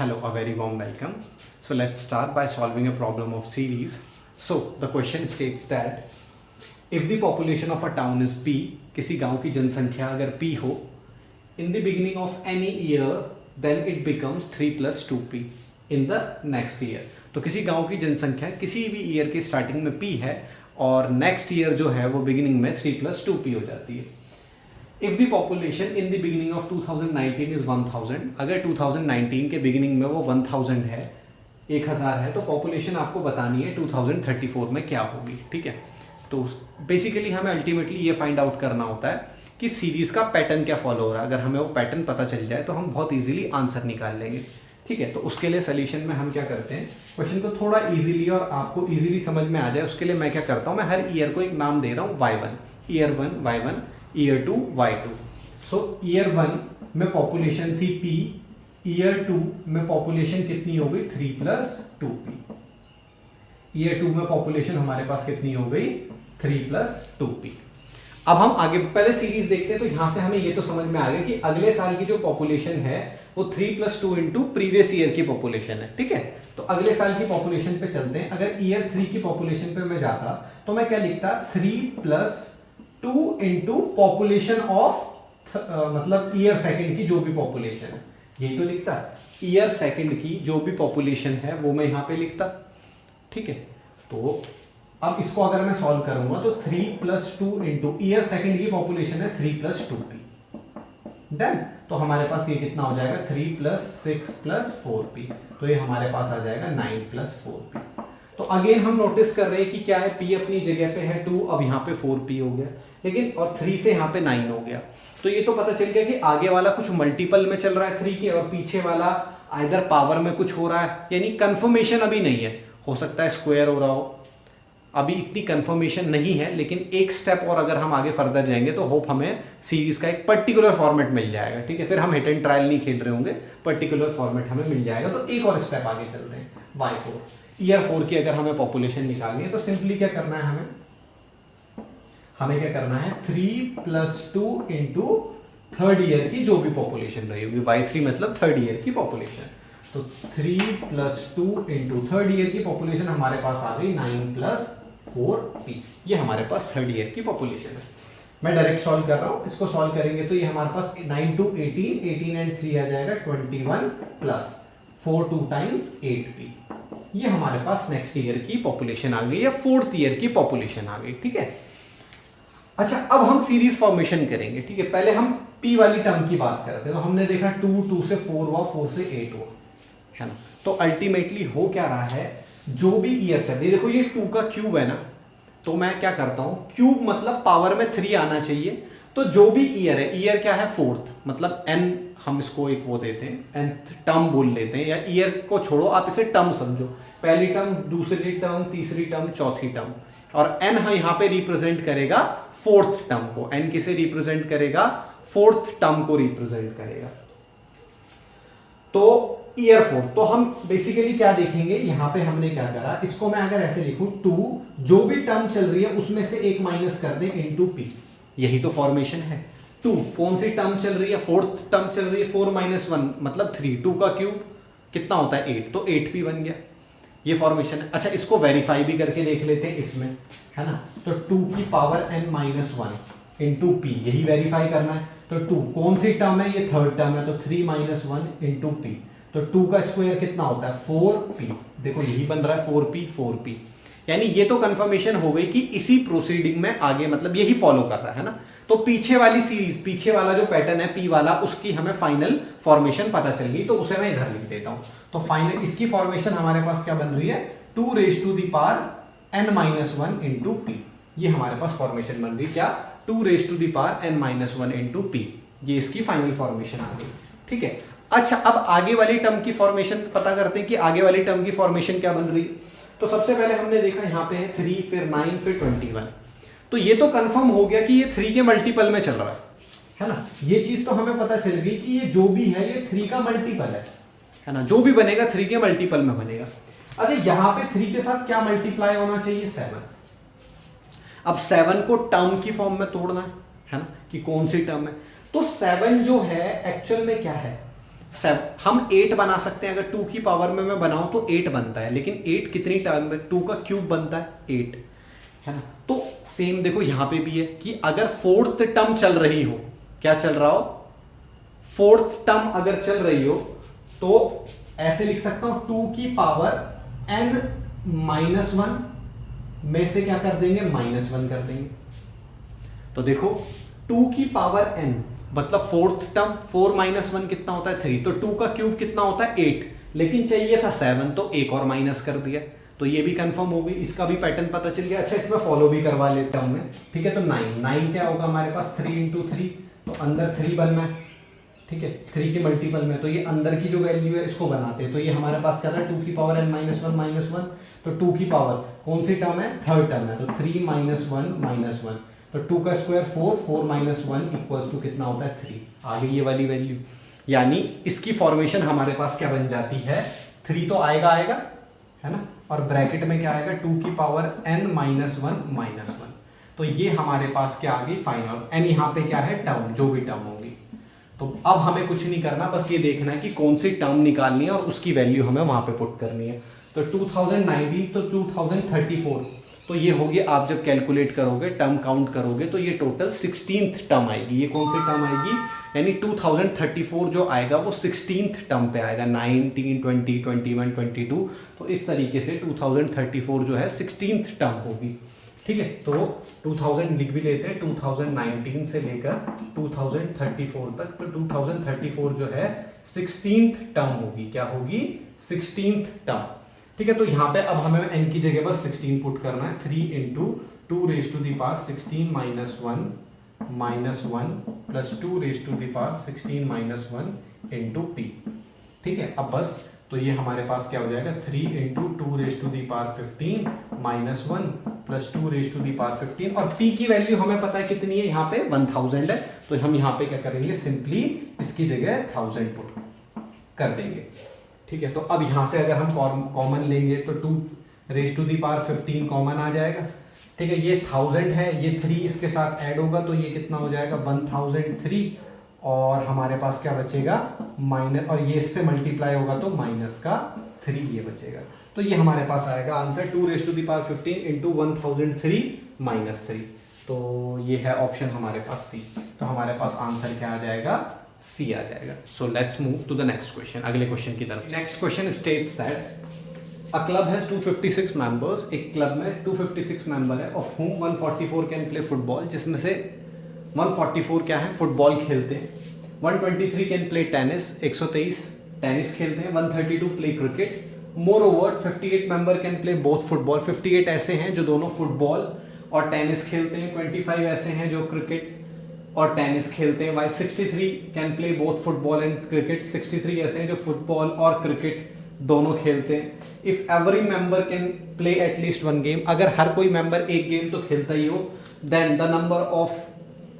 Hello, a very warm welcome. So let's start by solving a problem of series. So the question states that if the population of a town is P, किसी गांव की जनसंख्या अगर P हो, in the beginning of any year, then it becomes 3 plus 2P in the next year. तो किसी गांव की जनसंख्या किसी भी ईयर के स्टार्टिंग में P है और नेक्स्ट ईयर जो है वो बिगिनिंग में 3 plus 2P हो जाती है. If the population in the beginning of 2019 is 1000, अगर 2019 के बिगिनिंग में वो 1000 है, 1000 है, तो पॉपुलेशन आपको बतानी है 2034 में क्या होगी. ठीक है, तो बेसिकली हमें अल्टीमेटली ये फाइंड आउट करना होता है कि सीरीज का पैटर्न क्या फॉलो हो रहा है. अगर हमें वो पैटर्न पता चल जाए तो हम बहुत इजीली आंसर निकाल लेंगे. ठीक है, तो उसके लिए सोल्यूशन में हम क्या करते हैं, क्वेश्चन को थोड़ा इजीली और आपको इजीली समझ में आ जाए उसके लिए मैं क्या करता हूँ, मैं हर ईयर को एक नाम दे रहा हूँ y1, year 1 y1, year 2 y2. सो ईयर 1 में पॉपुलेशन थी P, ईयर 2 में पॉपुलेशन कितनी हो गई 3 plus 2P. ईयर 2 में पॉपुलेशन हमारे पास कितनी हो गई 3 plus 2P. अब हम आगे पहले सीरीज देखते हैं, तो यहां से हमें ये तो समझ में आ गया कि अगले साल की जो पॉपुलेशन है वो 3 plus 2 इंटू प्रीवियस ईयर की पॉपुलेशन है. ठीक है, तो अगले साल की पॉपुलेशन पे चलते हैं. अगर ईयर 3 की पॉपुलेशन पे मैं जाता तो मैं क्या लिखता 3 plus 2 इंटू पॉपुलेशन ऑफ मतलब ईयर सेकंड की जो भी पॉपुलेशन है, यही तो लिखता. ईयर सेकंड की जो भी पॉपुलेशन है वो मैं यहां पे लिखता. ठीक है, तो अब इसको अगर मैं सॉल्व करूंगा तो 3 plus 2 इंटू ईयर सेकंड की पॉपुलेशन है 3 plus 2P. डन. तो हमारे पास ये कितना हो जाएगा 3 plus 6 plus 4P. तो ये हमारे पास आ जाएगा 9 plus 4P. तो अगेन हम नोटिस कर रहे हैं कि क्या है, P अपनी जगह पे है 2, अब यहाँ पे 4P हो गया, लेकिन और 3 से यहाँ पे 9 हो गया. तो ये तो पता चल गया कि आगे वाला कुछ मल्टीपल में चल रहा है 3 के और पीछे वाला आइदर पावर में कुछ हो रहा है, यानी कंफर्मेशन अभी नहीं है. हो सकता है स्क्वायर हो रहा हो, अभी इतनी कंफर्मेशन नहीं है, लेकिन एक स्टेप और अगर हम आगे फर्दर जाएंगे तो होप हमें सीरीज का एक पर्टिकुलर फॉर्मेट मिल जाएगा. ठीक है, फिर हम हिट एंड ट्रायल नहीं खेल रहे होंगे, पर्टिकुलर फॉर्मेट हमें मिल जाएगा. तो एक और स्टेप आगे चलते हैं. y4 ईयर 4 की अगर हमें पॉपुलेशन निकालनी है तो सिंपली क्या करना है, हमें क्या करना है 3 plus 2 इंटू थर्ड ईयर की जो भी पॉपुलेशन रही होगी. y3 मतलब थर्ड ईयर की पॉपुलेशन. तो 3 plus 2 इंटू थर्ड ईयर की पॉपुलेशन हमारे पास आ गई 9 plus 4P. ये हमारे पास थर्ड ईयर की पॉपुलेशन है. मैं डायरेक्ट सॉल्व कर रहा हूं, इसको सॉल्व करेंगे तो ये हमारे पास 9 to 18, 18 एंड 3 आ जाएगा 21 प्लस 4 2 times 8P. ये हमारे पास नेक्स्ट ईयर की पॉपुलेशन आ गई या फोर्थ ईयर की पॉपुलेशन आ गई. ठीक है, अच्छा अब हम सीरीज फॉर्मेशन करेंगे. ठीक है, पहले हम P वाली टर्म की बात करते हैं. तो हमने देखा 2 2 से 4 हुआ, 4 से 8 हुआ, है ना. तो अल्टीमेटली हो क्या रहा है, जो भी ईयर चल रही है, देखो ये 2 का क्यूब है ना, तो मैं क्या करता हूं, क्यूब मतलब पावर में 3 आना चाहिए. तो जो भी ईयर है, ईयर क्या है फोर्थ, मतलब n हम इसको एक वो देते हैं nth टर्म बोल लेते हैं, या ईयर को छोड़ो आप इसे टर्म समझो. पहली टर्म, दूसरी टर्म, तीसरी टर्म, चौथी टर्म, और n यहाँ पे रिप्रेजेंट करेगा फोर्थ टर्म को. n किसे रिप्रेजेंट करेगा, फोर्थ टर्म को रिप्रेजेंट करेगा. तो ईयर 4, तो हम बेसिकली क्या देखेंगे, यहां पे हमने क्या करा, इसको मैं अगर ऐसे लिखूं 2 जो भी टर्म चल रही है उसमें से एक माइनस कर दें इंटू P. यही तो फॉर्मेशन है. 2 कौन सी टर्म चल रही है, फोर्थ टर्म चल रही है, 4 minus 1 मतलब 3. 2 का क्यूब कितना होता है 8, तो 8P बन गया. ये फॉर्मेशन है. अच्छा इसको वेरीफाई भी करके देख लेते हैं इसमें, है ना. तो 2 की power n minus 1 into P, यही वेरीफाई करना है. तो 2 कौन सी टर्म है, ये थर्ड टर्म है, तो 3 minus 1 इंटू P. तो 2 का स्क्वायर कितना होता है 4P. देखो यही बन रहा है 4P. यानी ये तो कंफर्मेशन हो गई कि इसी प्रोसीडिंग में आगे मतलब यही फॉलो कर रहा है ना. तो पीछे वाली सीरीज, पीछे वाला जो पैटर्न है P वाला, उसकी हमें फाइनल फॉर्मेशन पता चल गई, तो उसे मैं इधर लिख देता हूं. तो फाइनल इसकी फॉर्मेशन हमारे पास क्या बन रही है 2 raised to the power n minus 1 into P. ये हमारे पास फॉर्मेशन बन रही है क्या, 2 raised to the power n minus 1 into P. ये इसकी फाइनल फॉर्मेशन आ गई. ठीक है, अच्छा अब आगे वाली टर्म की फॉर्मेशन पता करते हैं कि आगे वाली टर्म की फॉर्मेशन क्या बन रही है. तो सबसे पहले हमने देखा यहाँ पे है 3, फिर 9, फिर 21. तो ये तो कंफर्म हो गया कि ये 3 के मल्टीपल में चल रहा है ना. ये चीज तो हमें पता चल गई कि ये जो भी है ये 3 का मल्टीपल है ना. जो भी बनेगा 3 के मल्टीपल में बनेगा. अच्छा यहाँ पे 3 के साथ क्या मल्टीप्लाई होना चाहिए 7. अब 7 को टर्म की फॉर्म में तोड़ना है ना, कि कौन सी टर्म है. तो 7 जो है एक्चुअल में क्या है, हम 8 बना सकते हैं, अगर 2 की पावर में मैं बनाऊं तो 8 बनता है, लेकिन 8 कितनी टर्म में, 2 का क्यूब बनता है 8, है ना। तो सेम देखो यहां पे भी है कि अगर फोर्थ टर्म चल रही हो, क्या चल रहा हो, फोर्थ टर्म अगर चल रही हो तो ऐसे लिख सकता हूं 2 की पावर n माइनस 1 में से क्या कर देंगे, -1 कर देंगे। तो देखो 2 की पावर n मतलब फोर्थ टर्म, 4 माइनस 1 कितना होता है 3, तो 2 का क्यूब कितना होता है 8, लेकिन चाहिए था 7 तो एक और माइनस कर दिया, तो ये भी कंफर्म हो गई, इसका भी पैटर्न पता चल गया। अच्छा इसमें फॉलो भी करवा लेता हूं मैं, ठीक है। तो 9 क्या होगा हमारे पास, 3 इंटू 3, तो अंदर 3 बनना है, ठीक है, 3 के मल्टीपल में, तो ये अंदर की जो वैल्यू है इसको बनाते हैं। तो ये हमारे पास क्या था, 2 की पावर n -1, तो 2 की पावर कौन सी टर्म है, थर्ड टर्म है, तो 3 -1, तो 2 का स्क्वायर 4, 4 माइनस 1 इक्वल्स टू कितना होता है 3, आ गई ये वाली वैल्यू। यानी इसकी फॉर्मेशन हमारे पास क्या बन जाती है, 3 तो आएगा है ना, और ब्रैकेट में क्या आएगा 2 की पावर n -1, तो ये हमारे पास क्या आ गई फाइनल, n यहाँ पे क्या है टर्म, जो भी टर्म होगी। तो अब हमें कुछ नहीं करना, बस ये देखना है कि कौन सी टर्म निकालनी है और उसकी वैल्यू हमें वहां पे पुट करनी है। तो 2019 तो 2034, तो ये होगी, आप जब कैलकुलेट करोगे टर्म काउंट करोगे तो ये टोटल 16th टर्म आएगी। ये कौन सी टर्म आएगी, यानी 2034 जो आएगा वो 16th टर्म पे आएगा, 19, 20, 21, 22, तो इस तरीके से 2034 जो है 16th टर्म होगी, ठीक है। तो 2000 लिख भी लेते हैं, 2019 से लेकर 2034 तक, तो 2034 जो है 16th टर्म होगी, क्या होगी 16th टर्म, ठीक है। तो यहाँ पे अब हमें n की जगह बस 16 पुट करना है, 3 into 2 raise to the power 16 -1 plus 2 raise to the power 16 -1 into p, ठीक है। अब बस तो ये हमारे पास क्या हो जाएगा, 3 into 2 raise to the power 15 -1 plus 2 raise to the power 15, और p की वैल्यू हमें पता है कितनी है, यहाँ पे 1000 है, तो हम यहाँ पे क्या करेंगे, सिंपली इसकी जगह 1000 पुट कर देंगे, ठीक है। तो अब यहां से अगर हम कॉमन लेंगे तो 2 raise to the power 15 common आ जाएगा, ठीक है। ये 1000 है, ये 3 इसके साथ ऐड होगा तो ये कितना हो जाएगा 1003, और हमारे पास क्या बचेगा माइनस, और ये इससे मल्टीप्लाई होगा तो -3 ये बचेगा। तो ये हमारे पास आएगा answer 2 raise to the power 15 into 1003 -3, तो ये है ऑप्शन हमारे पास सी। तो हमारे पास आंसर क्या आ जाएगा, सी आ जाएगा। So let's move to the next question, अगले क्वेश्चन की तरफ। Next question states that a club has 256 members, एक क्लब में 256 मेंबर है, ऑफ हुम 144 कैन प्ले फुटबॉल, जिसमें से 144 क्या है फुटबॉल खेलते हैं, 123 कैन प्ले टेनिस, 123 टेनिस खेलते हैं, 132 play cricket, more over 58 member can play both football, 58 ऐसे हैं जो दोनों फुटबॉल और टेनिस खेलते हैं, 25 ऐसे हैं जो क्रिकेट और टेनिस खेलते हैं, while 63 can play both football and cricket, 63 ऐसे हैं जो फुटबॉल और क्रिकेट दोनों खेलते हैं। If every member can play at least 1 game, अगर हर कोई मेंबर एक गेम तो खेलता ही हो, then the number of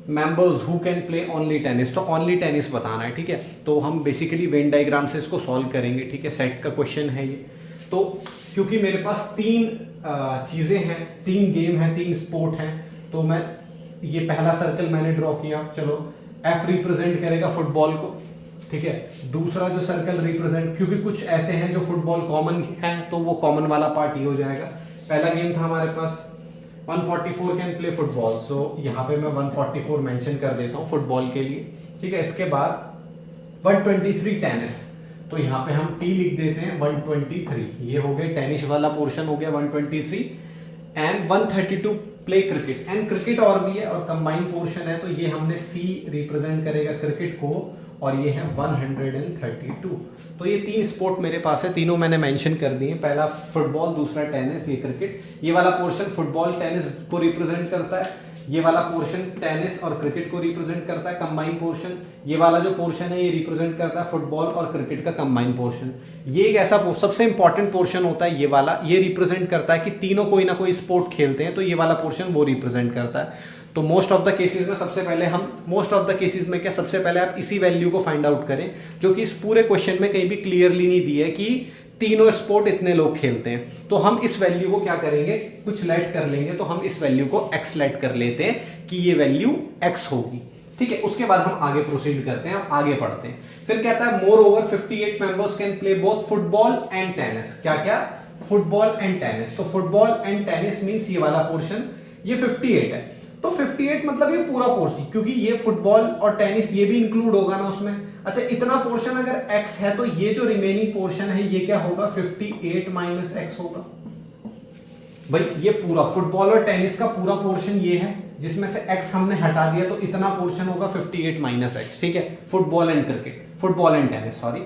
members who can play only tennis, तो ओनली टेनिस बताना है, ठीक है। तो हम बेसिकली वेन डायग्राम से इसको सॉल्व करेंगे, ठीक है, सेट का क्वेश्चन है ये। तो क्योंकि मेरे पास 3 चीज़ें हैं, 3 गेम हैं, 3 स्पोर्ट हैं, तो मैं ये पहला सर्कल मैंने ड्रॉ किया, चलो F रिप्रेजेंट करेगा फुटबॉल को, ठीक है। दूसरा जो सर्कल रिप्रेजेंट, क्योंकि कुछ ऐसे हैं जो फुटबॉल कॉमन है तो वो कॉमन वाला पार्ट ही हो जाएगा। पहला गेम था हमारे पास 144 कैन प्ले फुटबॉल, सो यहाँ पे मैं 144 मेंशन कर देता हूँ फुटबॉल के लिए, ठीक है। इसके बाद 123 टेनिस, तो यहाँ पे हम टी लिख देते हैं 123, ये हो गया टेनिस वाला पोर्शन हो गया 123, and 132 play cricket, and cricket और भी है और कंबाइंड पोर्शन है, तो ये हमने सी रिप्रेजेंट करेगा क्रिकेट को, और ये है 132। तो ये 3 स्पोर्ट मेरे पास है, तीनों मैंने मेंशन कर दिए, पहला फुटबॉल, दूसरा टेनिस, ये क्रिकेट। ये वाला पोर्शन फुटबॉल टेनिस को रिप्रेजेंट करता है, ये वाला पोर्शन टेनिस और क्रिकेट को रिप्रेजेंट करता है कंबाइंड पोर्शन, ये वाला जो पोर्शन है ये रिप्रेजेंट करता है फुटबॉल और क्रिकेट का कंबाइंड पोर्शन। ये एक ऐसा सबसे इंपॉर्टेंट पोर्शन होता है ये वाला, ये रिप्रेजेंट करता है कि तीनों कोई ना कोई स्पोर्ट खेलते हैं, तो ये वाला पोर्शन वो रिप्रेजेंट करता है। तो मोस्ट ऑफ द केसेस में सबसे पहले सबसे पहले आप इसी वैल्यू को फाइंड आउट करें, जो कि इस पूरे क्वेश्चन में कहीं भी क्लियरली नहीं दी है कि तीनों स्पोर्ट इतने लोग खेलते हैं। तो हम इस वैल्यू को क्या करेंगे, कुछ लेट कर लेंगे, तो हम इस वैल्यू को x लेट कर लेते हैं कि ये वैल्यू x होगी, ठीक है, उसके बाद हम आगे प्रोसीड करते हैं, हम आगे पढ़ते हैं। फिर कहता है more over 58 members can play both football and tennis. क्या क्या? Football and tennis. तो फुटबॉल एंड टेनिस मींस ये वाला पोर्शन, ये 58 है। तो 58 मतलब ये पूरा पोर्शन, क्योंकि ये फुटबॉल और टेनिस ये भी इंक्लूड होगा ना उसमें। अच्छा, इतना पोर्शन अगर x है तो ये जो रिमेनिंग पोर्शन है ये क्या होगा? 58 माइनस x होगा। भाई ये पूरा फुटबॉल और टेनिस का पूरा पोर्शन ये है, जिसमें से x हमने हटा दिया, तो इतना पोर्शन होगा 58 माइनस x। ठीक है, football and cricket, football and tennis, sorry.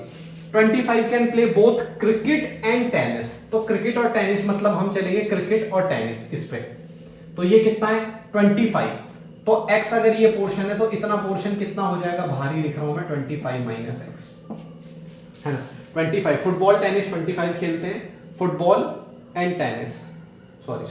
25 can play both cricket and tennis. तो क्रिकेट और टेनिस मतलब हम चलेंगे क्रिकेट और टेनिस इस पे। तो ये कितना है? 25। तो x अगर ये पोर्शन है तो इतना पोर्शन कितना हो जाएगा? बाहर ही लिख रहा हूं मैं, 25 माइनस x, है ना। 25 फुटबॉल टेनिस 25 खेलते हैं, फुटबॉल एंड टेनिस, सॉरी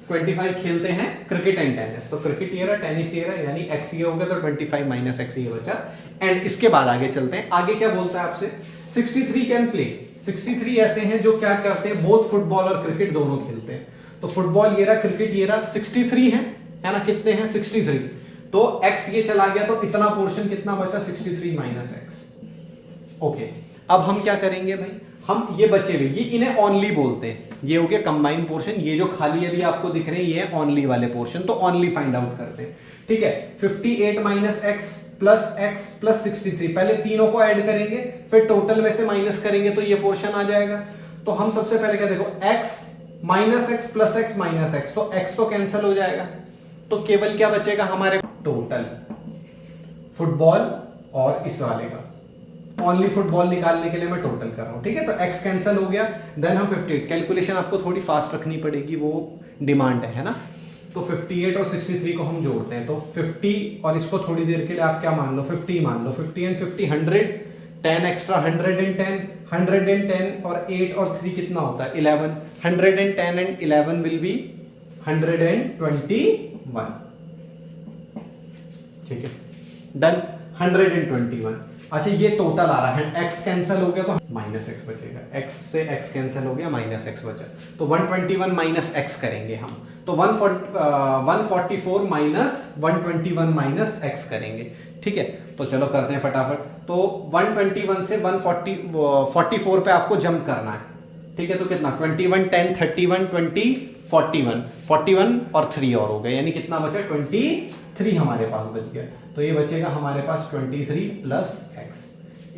25 खेलते हैं क्रिकेट एंड टेनिस। तो क्रिकेट ये रहा, टेनिस ये रहा, यानी x ये हो गया, तो 25 माइनस x ये बचा। एंड इसके बाद आगे चलते हैं। आगे क्या बोलता है आपसे? 63 कैन प्ले। 63 ऐसे हैं जो क्या करते हैं? बोथ फुटबॉल और क्रिकेट दोनों खेलते हैं। तो फुटबॉल ये रहा, क्रिकेट ये रहा, 63 है ना। कितने हैं? 63। तो x ये चला गया, तो इतना पोर्शन कितना बचा? 63 माइनस x। ओके, अब हम क्या करेंगे भाई? हम ये बचे हुए, ये इन्हें ऑनली बोलते हैं। ये हो गया कंबाइंड पोर्शन। ये जो खाली अभी आपको दिख रहे हैं ये है ऑनली वाले पोर्शन। तो ऑनली फाइंड आउट करते हैं। ठीक है, 58 माइनस x प्लस 63, पहले तीनों को ऐड करेंगे, फिर टोटल में से माइनस करेंगे, तो ये पोर्शन आ जाएगा। तो हम सबसे पहले क्या देखो, x minus x plus x minus x, तो x तो कैंसिल हो जाएगा, तो केवल क्या बचेगा हमारे? टोटल फुटबॉल और इस वाले का। ओनली फुटबॉल निकालने के लिए मैं टोटल कर रहा हूं। ठीक है, तो x कैंसिल हो गया, देन हम 58। कैलकुलेशन आपको थोड़ी फास्ट रखनी पड़ेगी, वो डिमांड है ना। तो 58 और 63 को हम जोड़ते हैं, तो 50 और इसको थोड़ी देर के लिए आप क्या मान लो? 50 मान लो। 50 एंड 50 100, 10 एक्स्ट्रा 110, 110 और 8 और 3 कितना होता है? 11। 110 एंड 11 विल बी 121। ठीक है, डन। 121। अच्छा, ये टोटल आ रहा है, x कैंसिल हो गया तो माइनस x बचेगा, x से x कैंसिल हो गया, माइनस x बचा, तो 121 माइनस x करेंगे हम। तो 144 माइनस 121 माइनस x करेंगे। ठीक है, तो चलो करते हैं फटाफट। तो 121 से 144 पे आपको जंप करना है। ठीक है, तो कितना? 21 10 31 20 41 41 और 3 और हो गए, यानी कितना बचा? 23 हमारे पास बच गया। तो ये बचेगा हमारे पास 23 प्लस x।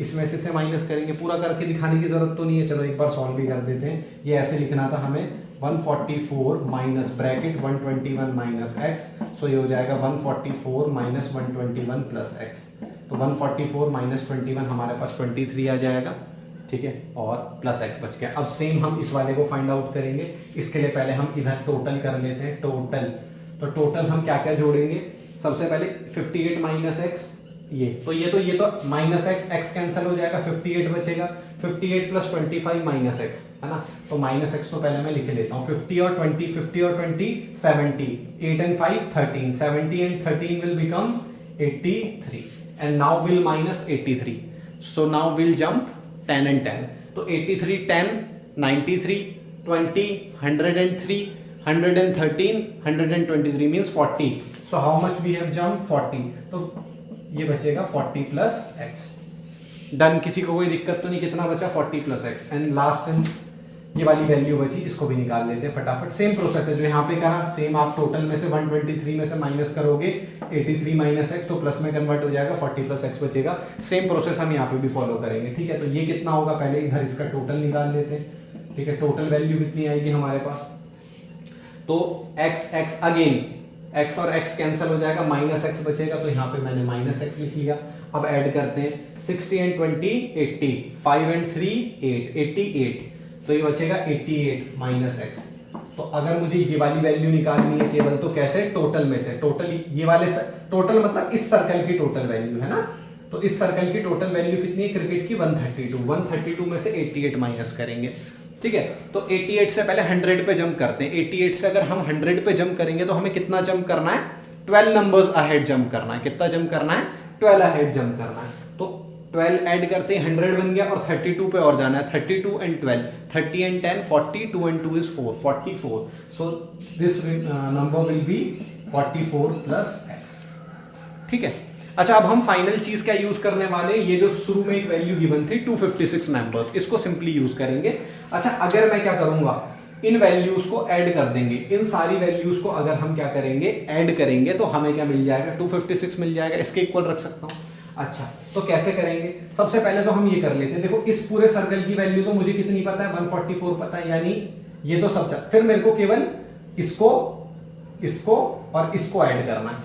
इसमें से माइनस करेंगे, पूरा करके दिखाने की जरूरत तो नहीं है, चलो एक बार सॉल्व भी कर देते हैं। ये ऐसे लिखना था हमें, 144 माइनस ब्रैकेट 121 माइनस x, सो ये हो जाएगा 144 माइनस 121 प्लस x। तो 144 माइनस 21 हमारे पास 23 आ जाएगा। ठीक है, और प्लस x बच गया। अब सेम हम इस वाले को फाइंड आउट करेंगे। इसके लिए पहले हम इधर टोटल कर लेते हैं, टोटल। तो टोटल हम क्या क्या जोड़ेंगे? सबसे पहले 58 माइनस x, ये तो माइनस x कैंसिल हो जाएगा, 58 बचेगा। 58 प्लस 25 माइनस x, है ना। तो माइनस x तो पहले मैं लिख लेता हूँ। 50 और 20 70, 8 and 5 13, 70 and 13 will become 83, and now we'll minus 83. So now we'll jump 10 and 10. तो 83 10 93 20 103 113 123 means 40. So how much we have jumped? 40. तो ये बचेगा 40 प्लस x। डन। किसी को कोई दिक्कत तो नहीं? कितना बचा? 40 plus x। And last and ये वाली वैल्यू बची, इसको भी निकाल लेते हैं फटाफट। सेम प्रोसेस है जो यहाँ पे करा, सेम आप टोटल में से 123 में से माइनस करोगे 83 माइनस x, तो प्लस में कन्वर्ट हो जाएगा, 40 प्लस x बचेगा। सेम प्रोसेस हम यहाँ पे भी फॉलो करेंगे। ठीक है, तो ये कितना होगा? पहले इधर इसका टोटल निकाल लेते हैं। ठीक है, टोटल वैल्यू कितनी आएगी हमारे पास? तो x अगेन x और x कैंसिल हो जाएगा, माइनस x बचेगा, तो यहाँ पे मैंने माइनस x लिख लिया। अब ऐड करते हैं, 60 एंड 20 80, 5 एंड 3 8, 88, तो ये बचेगा 88 माइनस x। तो अगर मुझे ये वाली वैल्यू निकालनी है केवल, तो कैसे? टोटल में से। टोटल ये वाले टोटल मतलब इस सर्कल की टोटल वैल्यू है ना। तो इस सर्कल की टोटल वैल्यू कितनी है क्रिकेट की? 132 में से 88 माइनस करेंगे। ठीक है, तो 88 से पहले 100 पे जंप करते हैं। 88 से अगर हम 100 पे जंप करेंगे तो हमें कितना जंप करना है? 12 नंबर्स अहेड जंप करना है। कितना जंप करना है? 12 अहेड जंप करना है। तो 12 ऐड करते हैं, 100 बन गया, और 32 पे और जाना है। 32 and 12, 30 and 10 40, 2 and 2 is 4, 44। So this number will be 44 plus x। ठीक है, अच्छा, अब हम फाइनल चीज क्या यूज करने वाले हैं, ये जो शुरू में एक वैल्यू गिवन थी 256 मेंबर्स, इसको सिंपली यूज करेंगे। अच्छा, अगर मैं क्या करूंगा, इन वैल्यूज को ऐड कर देंगे, इन सारी वैल्यूज को अगर हम क्या करेंगे, ऐड करेंगे, तो हमें क्या मिल जाएगा, 256 मिल जाएगा, इसके इक्वल रख सकता हूं। अच्छा, तो कैसे करेंगे, सबसे पहले तो हम ये कर लेते हैं। देखो इस पूरे सर्कल की वैल्यू तो मुझे कितनी पता है, 144 पता है, यानी ये तो सब चल, फिर मेरे को केवल इसको इसको और इसको ऐड करना है।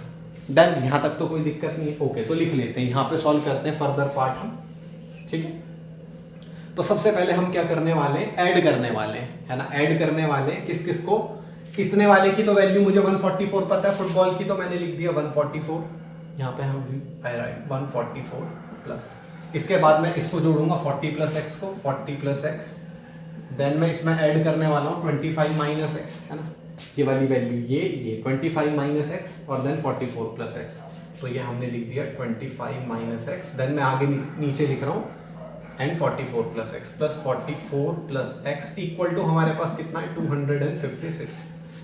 डन, यहां तक तो कोई दिक्कत नहीं है। ओके, तो लिख लेते हैं, यहां पे सॉल्व करते हैं फर्दर पार्ट हम, ठीक है। तो सबसे पहले हम क्या करने वाले हैं, ऐड करने वाले हैं, है ना, ऐड करने वाले हैं किस किस को, कितने वाले की तो वैल्यू मुझे 144 पता है, फुटबॉल की तो मैंने लिख दिया 144, यहाँ पे हम 144 प्लस, इसके बाद मैं इसको जोड़ूंगा 40 प्लस एक्स को, 40 प्लस एक्स, देन मैं इसमें ऐड करने वाला हूँ 25 माइनस एक्स, है ना, ये वाली वैल्यू, ये 25 माइनस एक्स और देन 44 प्लस एक्स, तो ये हमने लिख दिया 25 माइनस एक्स, देन मैं आगे नीचे लिख रहा हूँ and 44 plus X plus 44 plus X equal to हमारे पास कितना है 256।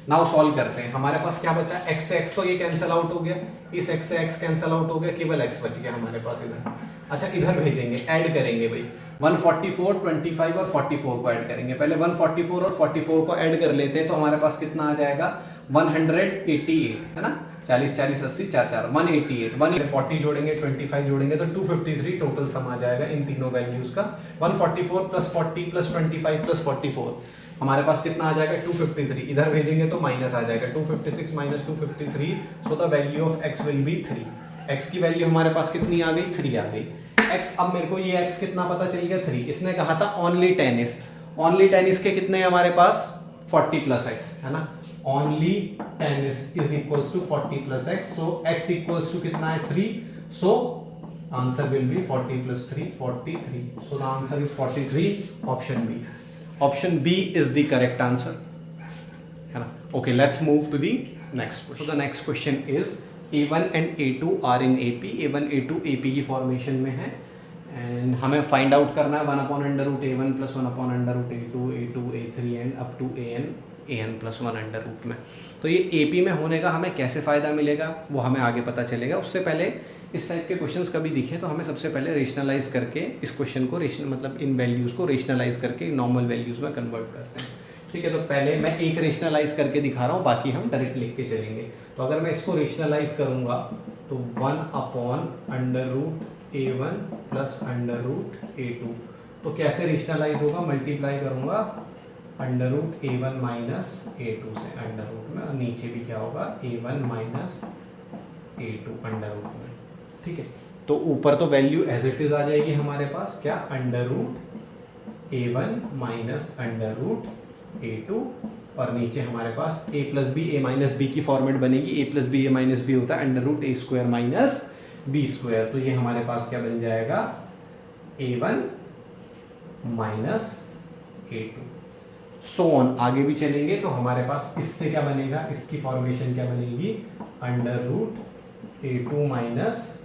नाउ सॉल्व करते हैं, हमारे पास क्या बचा, एक्स से एक्स तो ये कैंसिल आउट हो गया, इस एक्स से एक्स कैंसिल आउट हो गया, केवल एक्स बच गया हमारे पास इधर। अच्छा, इधर भेजेंगे, ऐड करेंगे भाई, 144, 25 और 44 को ऐड करेंगे। पहले 144 और 44 को ऐड कर लेते हैं, तो हमारे पास कितना आ जाएगा 188, है ना, 40 40 80 4 4 188, 40 जोड़ेंगे 25 जोड़ेंगे तो 253 टोटल सम आ जाएगा इन तीनों वैल्यूज का। 144 प्लस 40 प्लस 25 प्लस 44 हमारे पास कितना आ जाएगा 253, इधर भेजेंगे तो माइनस आ जाएगा 256 minus 253, so the value of x will be 3। x की वैल्यू हमारे पास कितनी आ गई, 3 आ गई। x, अब मेरे को ये x कितना पता चल गया 3, इसने कहा था ओनली टेनिस, ओनली टेनिस के कितने हैं हमारे पास 40 प्लस x, है ना, only tennis is equals to 40 plus x, so x equals to कितना है 3, so answer will be 40 plus 3 43, so the answer is 43, option B. Option B is the correct answer, है ना। Okay, let's move to the next question. So the next question is A1 and A2 are in AP. A1 A2 AP की formation में है and हमें find out करना है 1/√A1 plus 1/√A2 A2 A3 and up to AN plus 1 में। तो ये AP में होने का हमें कैसे फ़ायदा मिलेगा वो हमें आगे पता चलेगा। उससे पहले इस टाइप के क्वेश्चंस कभी दिखे तो हमें सबसे पहले रेशनलाइज करके इस क्वेश्चन को मतलब इन वैल्यूज़ को रेशनलाइज करके नॉर्मल वैल्यूज़ में कन्वर्ट करते हैं, ठीक है। तो पहले मैं एक रेशनलाइज करके दिखा रहा हूँ, बाकी हम डायरेक्ट लिख के चलेंगे। तो अगर मैं इसको रेशनलाइज करूँगा तो 1/√A1 प्लस √A2, तो कैसे रेशनलाइज होगा, मल्टीप्लाई करूँगा √A1 माइनस A2 से अंडर रूट में, और नीचे भी क्या होगा A1 minus A2 under root में, ठीक है। तो ऊपर तो वैल्यू एज इट इज आ जाएगी हमारे पास क्या √A1 माइनस √A2, और नीचे हमारे पास a plus B A minus B की फॉर्मेट बनेगी, a plus B A minus B होता है √A² माइनस B², तो ये हमारे पास क्या बन जाएगा A1 minus A2, so on. आगे भी चलेंगे तो हमारे पास इससे क्या बनेगा, इसकी फॉर्मेशन क्या बनेगी √A2 माइनस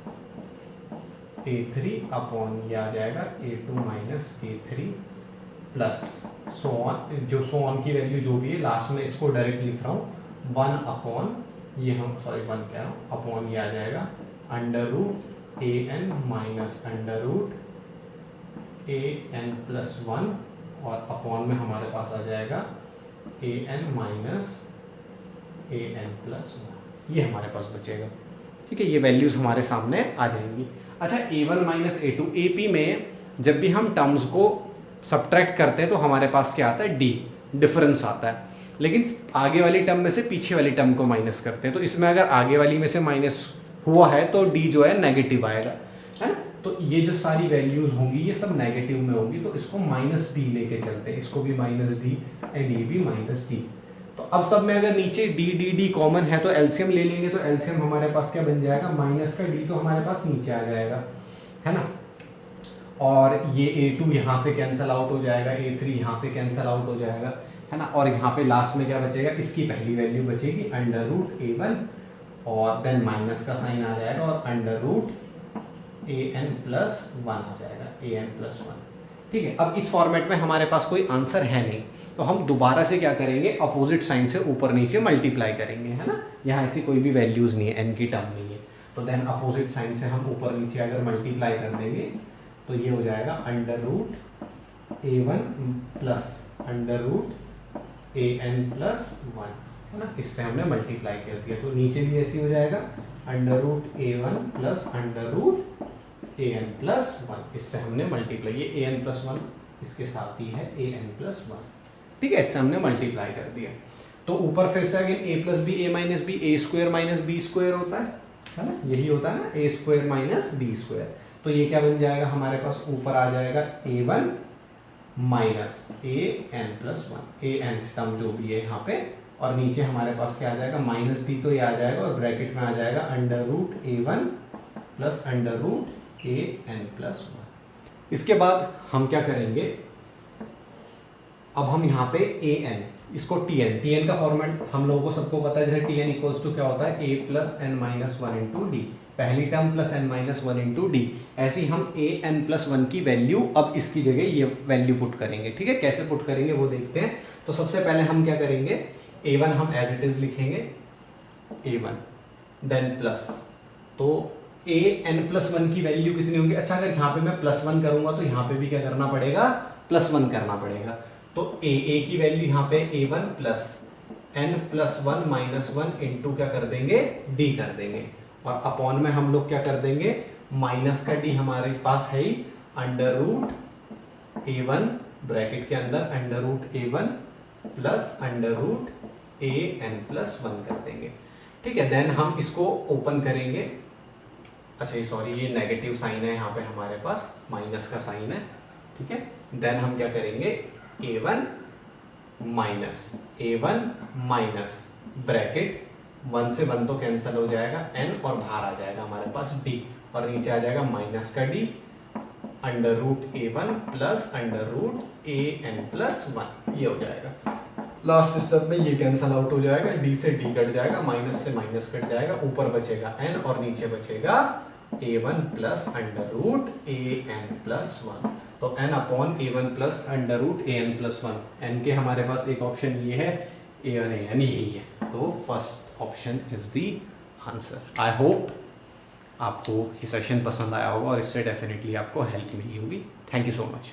A3 अपॉन ये आ जाएगा A2 minus A3 plus so on. जो सो ऑन की वैल्यू जो भी है लास्ट में इसको डायरेक्ट लिख रहा हूँ 1 अपॉन ये हम 1 कह रहा हूँ अपॉन ये आ जाएगा √AN माइनस √AN प्लस 1, और अपॉन में हमारे पास आ जाएगा AN माइनस AN प्लस 1, ये हमारे पास बचेगा, ठीक है। ये वैल्यूज हमारे सामने आ जाएंगी। अच्छा, A1 माइनस A2 AP में जब भी हम टर्म्स को सब्ट्रैक्ट करते हैं तो हमारे पास क्या आता है D, डिफरेंस आता है, लेकिन आगे वाली टर्म में से पीछे वाली टर्म को माइनस करते हैं। तो इसमें अगर आगे वाली में से माइनस हुआ है तो D जो है नेगेटिव आएगा, है ना। तो ये जो सारी वैल्यूज होंगी ये सब नेगेटिव में होंगी, तो इसको -D लेके चलते हैं, इसको भी -D एंड ये भी -D। तो अब सब में अगर नीचे D कॉमन है तो एलसीएम ले लेंगे, तो एलसीएम हमारे पास क्या बन जाएगा माइनस का D तो हमारे पास नीचे आ जाएगा, है ना, और ये A2 यहाँ से कैंसिल आउट हो जाएगा, A3 यहाँ से कैंसिल आउट हो जाएगा, है ना, और यहाँ पे लास्ट में क्या बचेगा, इसकी पहली वैल्यू बचेगी √A1 और देन माइनस का साइन आ जाएगा और √AN प्लस 1 आ जाएगा, AN प्लस 1, ठीक है। अब इस फॉर्मेट में हमारे पास कोई आंसर है नहीं, तो हम दोबारा से क्या करेंगे, अपोजिट साइन से ऊपर नीचे मल्टीप्लाई करेंगे, है ना। यहाँ ऐसी कोई भी वैल्यूज नहीं है, n की टर्म नहीं है, तो देन अपोजिट साइन से हम ऊपर नीचे अगर मल्टीप्लाई कर देंगे तो ये हो जाएगा under root a1 plus under root an plus 1, है ना। इससे हमने मल्टीप्लाई कर दिया तो नीचे भी ऐसे हो जाएगा under root a1 plus under root an plus 1, इससे हमने मल्टीप्लाई, ये an प्लस 1 इसके साथ ही है an प्लस 1, ठीक है। इससे हमने मल्टीप्लाई कर दिया तो ऊपर फिर से again a plus B a minus B a square minus B square होता है ना, यही होता है ना, a square minus B square. तो ये क्या बन जाएगा हमारे पास, ऊपर आ जाएगा a1 minus an plus 1, an term जो भी है यहाँ पे, और नीचे हमारे पास क्या आ जाएगा माइनस b, तो ये आ जाएगा और ब्रैकेट में आ जाएगा under root a1 plus under root an plus 1। इसके बाद हम क्या करेंगे, अब हम यहाँ पे an इसको tn का फॉर्मेट हम लोगों को सबको पता है, जैसे tn इक्वल्स टू क्या होता है a plus n minus 1 into d, पहली term plus n minus 1 into d. ऐसे ही हम an प्लस 1 की वैल्यू अब इसकी जगह ये वैल्यू पुट करेंगे, ठीक है। कैसे पुट करेंगे वो देखते हैं। तो सबसे पहले हम क्या करेंगे, a1 हम एज इट इज लिखेंगे a1, देन प्लस, तो an प्लस 1 की वैल्यू कितनी होगी। अच्छा, अगर यहाँ पे मैं प्लस 1 करूंगा तो यहाँ पे भी क्या करना पड़ेगा, प्लस 1 करना पड़ेगा। तो a की वैल्यू यहाँ पे a1 plus n plus 1 minus 1 into क्या कर देंगे, d कर देंगे, और अपॉन में हम लोग क्या कर देंगे, माइनस का d हमारे पास है ही अंडर रूट a1 ब्रैकेट के अंदर under root a1 plus under root an plus 1 कर देंगे, ठीक है। देन हम इसको ओपन करेंगे, अच्छा ये सॉरी ये नेगेटिव साइन है यहाँ पे हमारे पास, माइनस का साइन है, ठीक है। देन हम क्या करेंगे, a1 माइनस ब्रैकेट 1 से 1 तो कैंसिल हो जाएगा n, और बाहर आ जाएगा हमारे पास d, और नीचे आ जाएगा माइनस का d under root a1 plus under root an plus 1, ये हो जाएगा। लास्ट स्टेप में ये कैंसिल आउट हो जाएगा, d से d कट जाएगा, माइनस से माइनस कट जाएगा, ऊपर बचेगा n और नीचे बचेगा a1 plus under root an plus 1। तो n upon a1 plus under root an plus 1, n के हमारे पास एक ऑप्शन ये है, a1 an यही है, तो first option is the answer. I hope आपको ये सेशन पसंद आया होगा और इससे डेफिनेटली आपको हेल्प मिली होगी। Thank you so much.